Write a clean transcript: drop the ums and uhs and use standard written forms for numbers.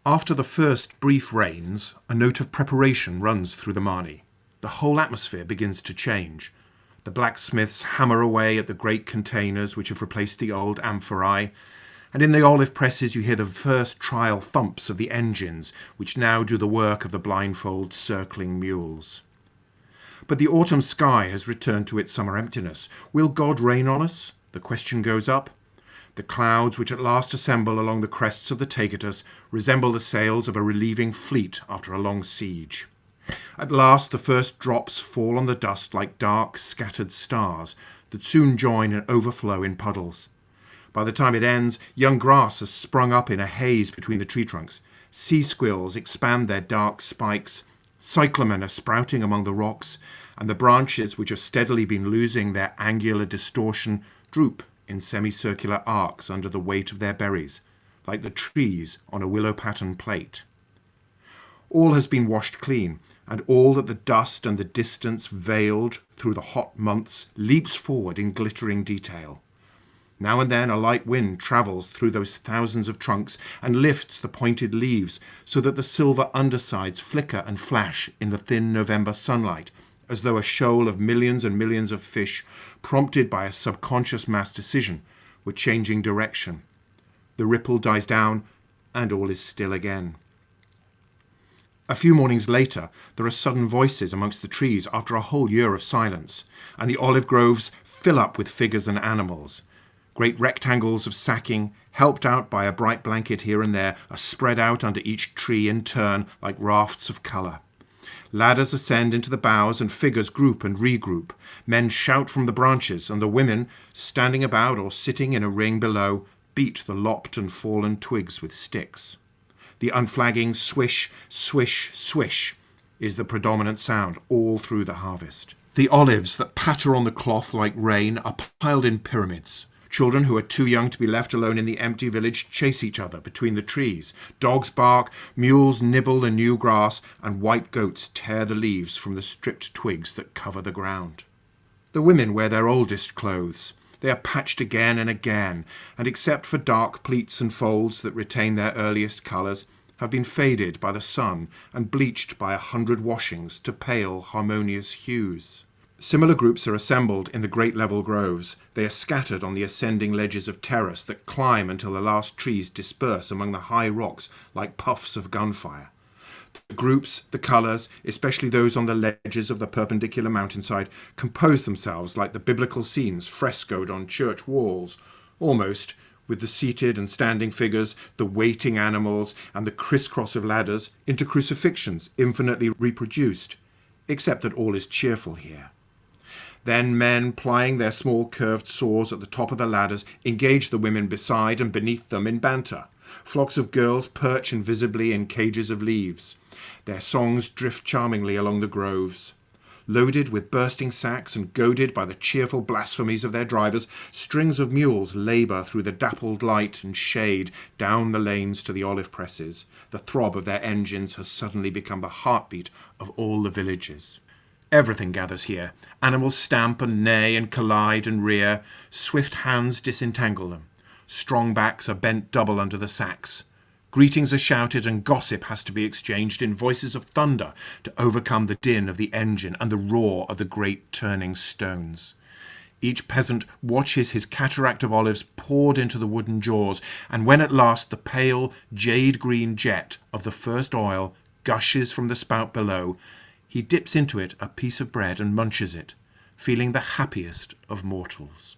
After the first brief rains, a note of preparation runs through the Marnie. The whole atmosphere begins to change. The blacksmiths hammer away at the great containers which have replaced the old amphorae, and in the olive presses you hear the first trial thumps of the engines which now do the work of the blindfold circling mules. But the autumn sky has returned to its summer emptiness. Will God rain on us? The question goes up. The clouds which at last assemble along the crests of the Tacitus resemble the sails of a relieving fleet after a long siege. At last the first drops fall on the dust like dark, scattered stars that soon join and overflow in puddles. By the time it ends, young grass has sprung up in a haze between the tree trunks. Sea squills expand their dark spikes. Cyclamen are sprouting among the rocks, and the branches which have steadily been losing their angular distortion droop in semicircular arcs under the weight of their berries, like the trees on a willow-pattern plate. All has been washed clean, and all that the dust and the distance veiled through the hot months leaps forward in glittering detail. Now and then a light wind travels through those thousands of trunks and lifts the pointed leaves so that the silver undersides flicker and flash in the thin November sunlight, as though a shoal of millions and millions of fish, prompted by a subconscious mass decision, were changing direction. The ripple dies down, and all is still again. A few mornings later, there are sudden voices amongst the trees after a whole year of silence, and the olive groves fill up with figures and animals. Great rectangles of sacking, helped out by a bright blanket here and there, are spread out under each tree in turn like rafts of colour. Ladders ascend into the boughs and figures group and regroup. Men shout from the branches, and the women, standing about or sitting in a ring below, beat the lopped and fallen twigs with sticks. The unflagging swish, swish, swish is the predominant sound all through the harvest. The olives that patter on the cloth like rain are piled in pyramids. Children who are too young to be left alone in the empty village chase each other between the trees. Dogs bark, mules nibble the new grass, and white goats tear the leaves from the stripped twigs that cover the ground. The women wear their oldest clothes. They are patched again and again, and except for dark pleats and folds that retain their earliest colours, have been faded by the sun and bleached by 100 washings to pale, harmonious hues. Similar groups are assembled in the great level groves. They are scattered on the ascending ledges of terrace that climb until the last trees disperse among the high rocks like puffs of gunfire. The groups, the colours, especially those on the ledges of the perpendicular mountainside, compose themselves like the biblical scenes frescoed on church walls, almost, with the seated and standing figures, the waiting animals, and the criss-cross of ladders, into crucifixions infinitely reproduced, except that all is cheerful here. Then men, plying their small curved saws at the top of the ladders, engage the women beside and beneath them in banter. Flocks of girls perch invisibly in cages of leaves. Their songs drift charmingly along the groves. Loaded with bursting sacks and goaded by the cheerful blasphemies of their drivers, strings of mules labour through the dappled light and shade down the lanes to the olive presses. The throb of their engines has suddenly become the heartbeat of all the villages. Everything gathers here. Animals stamp and neigh and collide and rear. Swift hands disentangle them. Strong backs are bent double under the sacks. Greetings are shouted and gossip has to be exchanged in voices of thunder to overcome the din of the engine and the roar of the great turning stones. Each peasant watches his cataract of olives poured into the wooden jaws, and when at last the pale, jade-green jet of the first oil gushes from the spout below, he dips into it a piece of bread and munches it, feeling the happiest of mortals.